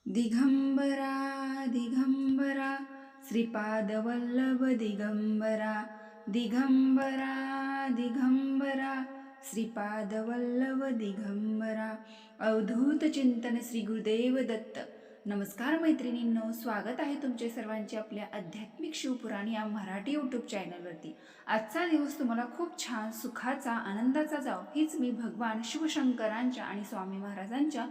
दिगंबरा दिगंबरा श्रीपादवल्लभ दिगंबरा दिगंबरा दिगंबरा श्रीपादवल्लभ दिगंबरा अवधूत चिंतन श्री गुरुदेव दत्त. नमस्कार मैत्रिणींनो, स्वागत आहे तुमचे सर्वांचे आपल्या आध्यात्मिक शिवपुराण या मराठी यूट्यूब चॅनलवरती. आजचा दिवस तुम्हाला खूप छान सुखाचा आनंदाचा जाओ हीच मी भगवान शिवशंकरांच्या आणि स्वामी महाराजांच्या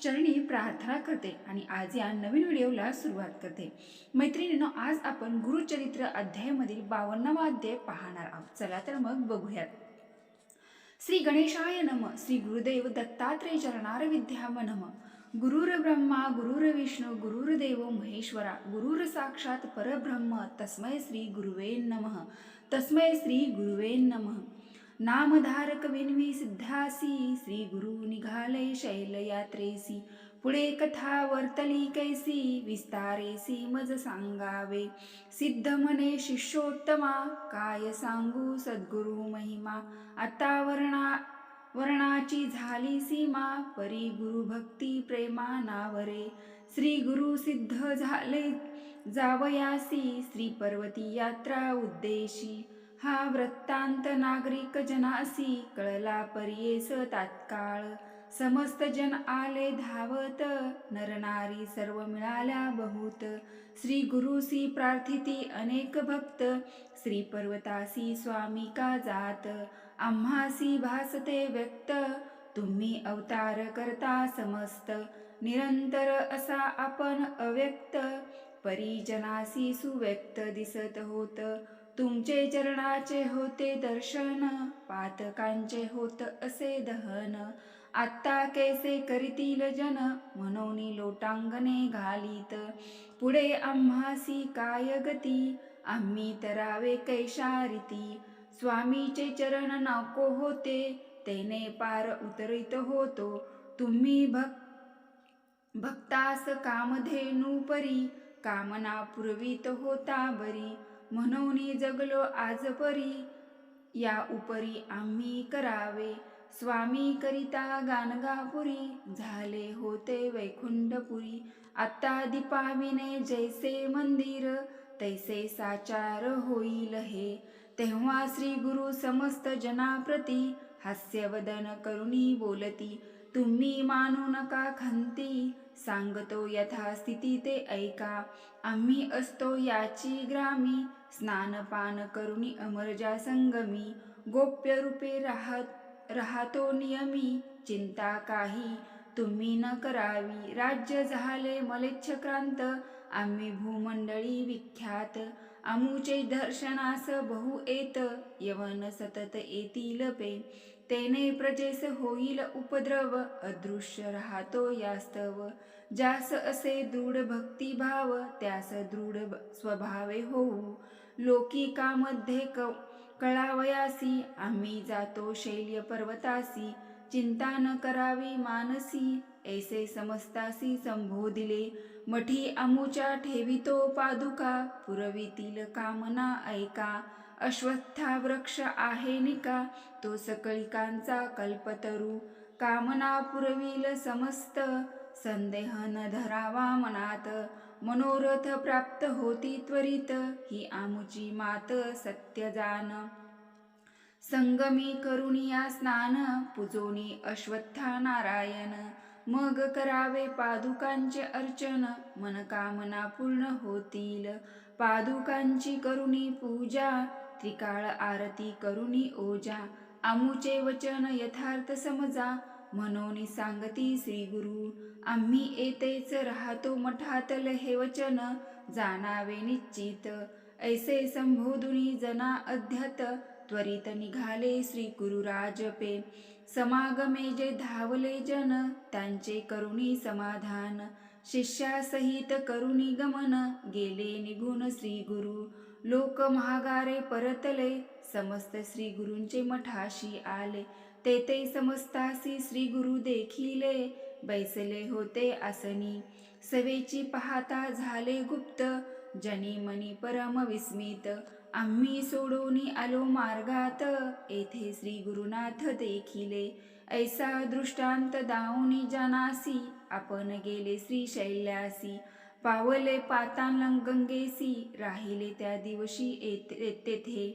चरणी प्रार्थना करते आणि आज या नवीन व्हिडिओला सुरुवात करते. मैत्रिणींनो, आज आपण गुरुचरित्र अध्यायामधील 52वा अध्याय पाहणार आहोत. चला तर मग बघूयात. श्री गणेशाय नमः. श्री गुरुदेव दत्तात्रेय चरणार विद्याम नमः. गुरुर ब्रह्मा गुरुर्विष्णू गुरुर्देव महेश्वरा गुरुर साक्षात परब्रह्म तस्मै श्री गुरुवे नमः. तस्मै श्री गुरुवे नमः. नामधारक विनवी सिद्धासी श्री गुरु निघाले शैलयात्रेसी. पुढे कथा वर्तली कैसी विस्तारेसी मज सांगावे. सिद्ध म्हणे शिष्योत्तमा काय सांगू सद्गुरु महिमा. आता वर्णाची झाली सीमा परी गुरु भक्ती प्रेमा नावरे. श्री गुरु सिद्ध झाले जावयासी श्री पर्वती यात्रा उद्देशी. हा वृत्तांत नागरिक जनासी कळला पर्येस तात्काळ. समस्त जन आले धावत नरनारी सर्व मिळाल्या बहुत. श्री गुरुसी प्रार्थिती अनेक भक्त श्री पर्वतासी स्वामी का जात. आम्हासी भासते व्यक्त तुम्ही अवतार करता समस्त. निरंतर असा आपण अव्यक्त परिजनासी सुव्यक्त दिसत होत. तुमचे चरणाचे होते दर्शन पातकांचे होत असे दहन. आत्ता कैसे करीतील जन म्हणून लोटांगणे घालीत. पुढे आम्हासी काय गती आम्ही तरावे कैशारीती. स्वामीचे चरण नको होते तेने पार उतरित होतो. तुम्ही भक्तास कामधेनू परी कामना पुरवित होता बरी. म्हणून जगलो आजपरी या उपरी आम्ही करावे. स्वामी करिता गाणगापुरी झाले होते वैकुंठपुरी. आता दीपाविने जैसे मंदिर तैसे साचार होईल हे. तेव्हा श्री गुरु समस्त जनाप्रती हास्यवदन करुणी बोलती. तुम्ही मानू नका खंती सांगतो यथास्थिती ते ऐका. आम्ही असतो याची ग्रामी स्नानपान करुणी अमरजा संगमी. गोप्य रूपे राहतो नियमी चिंता काही तुम्ही न करावी. राज्य झाले मलेच्छक्रांत आम्ही भूमंडळी विख्यात. आमुचे दर्शनास बहु येत यवन सतत येतील पे. तेने प्रजेस होईल उपद्रव अदृश्य राहतो यास्तव. ज्यास असे दृढ भक्तिभाव त्यास दृढ स्वभावे होऊ. लौकिकामध्ये कळावयासी आम्ही जातो शैल्य पर्वतासी. चिंता न करावी मानसी ऐसे समस्तासी संबोधिले. मठी आमुच्या ठेवितो पादुका पुरवितील कामना ऐका. अश्वत्था वृक्ष आहे निका तो सकळिकांचा कल्पतरू. कामना पुरविल समस्त संदेह न धरावा मनात. मनोरथ प्राप्त होती त्वरित ही आमुची मात सत्य जान. संगमी करुणिया स्नान पूजोनी अश्वत्था नारायण. मग करावे पादुकांचे अर्चन मनकामना पूर्ण होतील. पादुकांची करुणी पूजा त्रिकाळ आरती करुणी ओजा. आमुचे वचन यथार्थ समजा म्हणून सांगती श्री गुरु. आम्ही येतेच राहतो मठातल हे वचन जाणावे निश्चित. ऐसे संबोधुनी जना अध्यत त्वरित निघाले श्री गुरुराजपे. समागमे जे धावले जन त्यांचे करुणी समाधान. शिष्यासहित करुणी गमन गेले निघून श्री गुरु. लोक महागारे परतले समस्त श्री गुरूंचे मठाशी आले. तेथे समस्तासी श्री गुरु देखिले बैसले होते आसनी. सवेची पाहता झाले गुप्त जनी मनी परम विस्मित. आम्ही सोडून आलो मार्गात येथे श्री गुरुनाथ देखिले. ऐसा दृष्टांत दाऊनी जानासी आपण गेले श्रीशैल्यासी, पावले पाताळ गंगेसी, राहिले त्या दिवशी तेथे.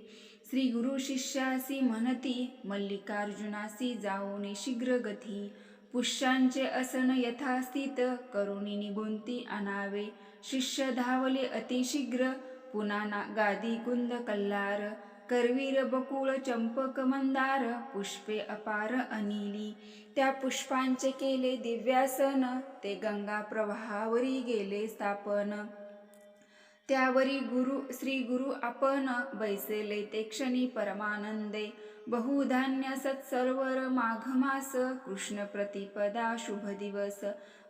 श्री गुरु शिष्यासी म्हणती, मल्लिकार्जुनासी जाऊन शीघ्र गती. पुष्यांचे असन यथास्थित, करुणी निगुंती आणावे. शिष्य धावले अतिशीघ्र, पुन्हा गादी कुंद कल्लार. करवीर बकुळ चंपक मंदार, पुष्पे अपार अनिली. त्या पुष्पांचे केले दिव्यासन, ते गंगा प्रवाहावरी गेले स्थापन. त्यावरी श्री गुरु आपण, बैसले ते क्षणी परमानंदे. बहुधान्य सत्सरोवर माघ मास, कृष्ण प्रतिपदा शुभ दिवस.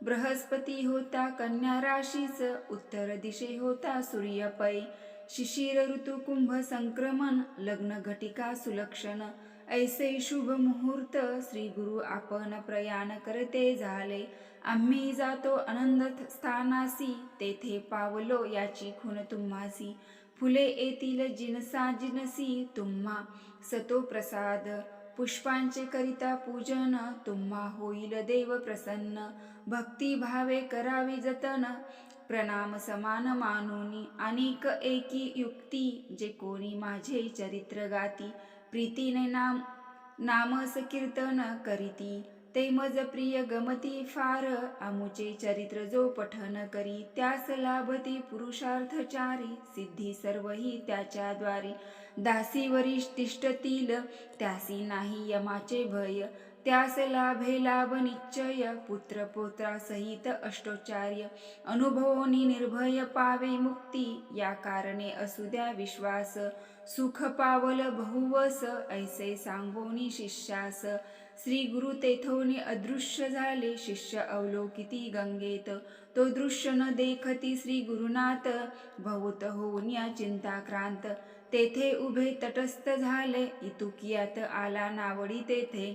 बृहस्पती होता कन्या राशीच, उत्तर दिशे होता सूर्य पै. शिशिर ऋतू कुंभ संक्रमण, लग्न घटिका सुलक्षण. ऐसे शुभ मुहूर्त, श्री गुरु आपण प्रयाण करते झाले. आम्ही जातो आनंद स्थानासी, तेथे पावलो याची खून तुम्हासी. फुले येतील जिनसा जिनसी, तुम्हा सतो प्रसाद. पुष्पांचे करिता पूजन, तुम्हा होईल देव प्रसन्न. भक्ती भावे करावी जतन, प्रणाम समान मानुनी. अनेक एकी युक्ती, जे कोणी माझे चरित्र गाती. प्रीतीने नामस कीर्तन करीती, ते मज प्रिय गमती फार. आमुचे चरित्र जो पठन करी, त्यास लाभती पुरुषार्थचारी. सिद्धी सर्वही त्याच्या द्वारी, दासीवरी तिष्ठतील, त्यासी नाही यमाचे भय. त्यास लाभे लाभ निश्चय, पुत्र पौत्रासहित अष्टोच्चार्य. अनुभवोनी निर्भय पावे मुक्ती, या कारणे असू द्या विश्वास. सुख पावल बहुवस, ऐसे सांगोनी शिष्यास. श्री गुरु तेथोनी अदृश्य झाले, शिष्य अवलोकिती गंगेत. तो दृश्य न देखती श्री गुरुनाथ, बहुत होऊन चिंताक्रांत. तेथे उभे तटस्थ झाले, इतुकियात आला नावडी तेथे.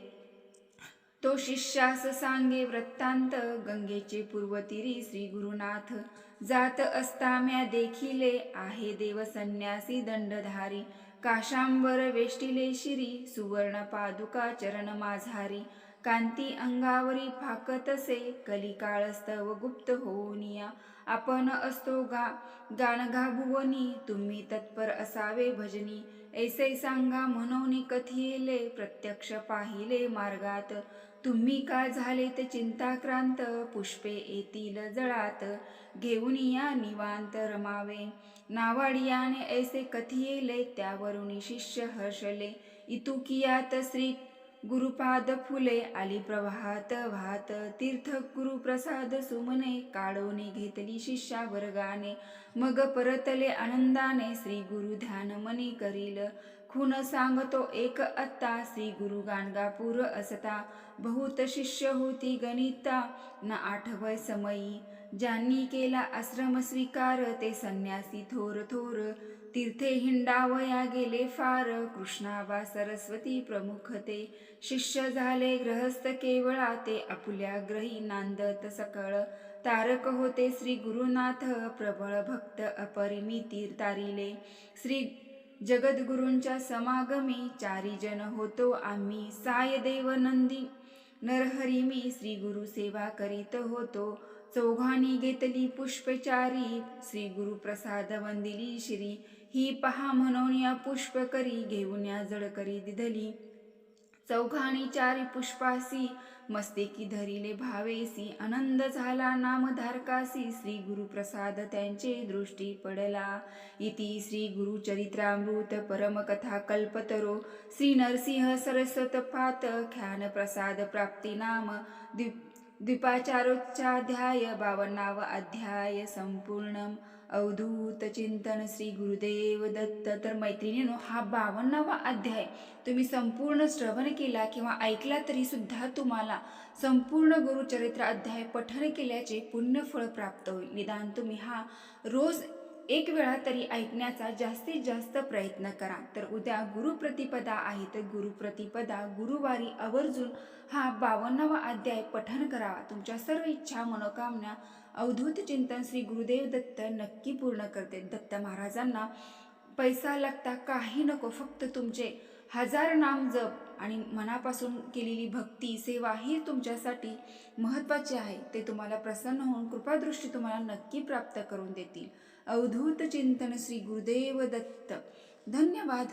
तो शिष्यास सांगे वृत्तांत, गंगेचे पूर्वतीरी श्री गुरुनाथ. जात असता म्या देखिले, आहे देव संन्यासी दंडधारी. काशांबर वेष्टिले शिरी, सुवर्ण पादुका चरण माझारी. कांती अंगावरी फाकतसे, कलिकाळस्तव गुप्त होनिया. आपण असतो गाणगा भुवनी, तुम्ही तत्पर असावे भजनी. ऐसे सांगा म्हणून कथिले, प्रत्यक्ष पाहिले मार्गात. तुम्ही का झालेत चिंताक्रांत, पुष्पे येतील जळात. घेऊन या निवांत रमावे. नावाडियाने ऐसे कथिले, त्यावरून शिष्य हर्षले. इतुकियात श्री गुरुपाद फुले, आली प्रवाहात वाहत. तीर्थ गुरुप्रसाद सुमने, काढून घेतली शिष्या वर्गाने. मग परतले आनंदाने, श्री गुरु ध्यान मनी करील. खून सांगतो एक आत्ता, श्री गुरु गाणगापूर असता. बहुत शिष्य होती गणिता, न आठवय समयी. ज्यांनी केला आश्रम स्वीकार, ते संन्यासी थोर थोर. तीर्थे हिंडावया गेले फार, कृष्णाबा सरस्वती प्रमुख ते. शिष्य झाले ग्रहस्थ केवळा, ते आपुल्या ग्रही नांदत सकळ. तारक होते श्री गुरुनाथ, प्रबळ भक्त अपरिमिती तारिले. श्री जगद्गुरूंच्या समागमी, चारी जन होतो आम्ही. साय देव नंदी नरहरी मी, श्री गुरु सेवा करीत होतो. चौघांनी घेतली पुष्पचारी, श्री गुरु प्रसाद वंदिली शिरी. ही पहा म्हणून या पुष्प करी, घेऊन या जड करी दिधली. चौघांनी चारी पुष्पासी, मस्तेकी धरिले भावेसी. आनंद झाला नामधारकासी, श्री गुरु प्रसाद त्यांचे दृष्टी पडला. इति श्री गुरु चरित्रामृत परमकथा कल्पतरो. श्री नरसिंह सरस्वत पात ख्यान प्रसाद प्राप्ती नाम द्विपाचारोच्चाध्याय 52वा अध्याय संपूर्णम. अवधूत चिंतन श्री गुरुदेव दत्त. तर मैत्रिणींनो, हा 52वा अध्याय तुम्ही संपूर्ण श्रवण केला किंवा ऐकला तरी सुद्धा तुम्हाला संपूर्ण गुरुचरित्र अध्याय पठण केल्याचे पुण्यफळ प्राप्त होईल. निदान तुम्ही हा रोज एक वेळा तरी ऐकण्याचा जास्तीत जास्त प्रयत्न करा. तर उद्या गुरुप्रतिपदा आहे, तर गुरुप्रतिपदा गुरुवारी आवर्जून हा 52वा अध्याय पठण करावा. तुमच्या सर्व इच्छा मनोकामना अवधूत चिंतन श्री गुरुदेव दत्त नक्की पूर्ण करते. दत्त महाराजांना पैसा लागता काही नको, फक्त तुमचे 1000 नाम जप आणि मनापासून केलेली भक्ती सेवा ही तुमच्यासाठी महत्त्वाची आहे. ते तुम्हाला प्रसन्न होऊन कृपादृष्टी तुम्हाला नक्की प्राप्त करून देतील. अवधूत चिंतन श्री गुरुदेव दत्त. धन्यवाद.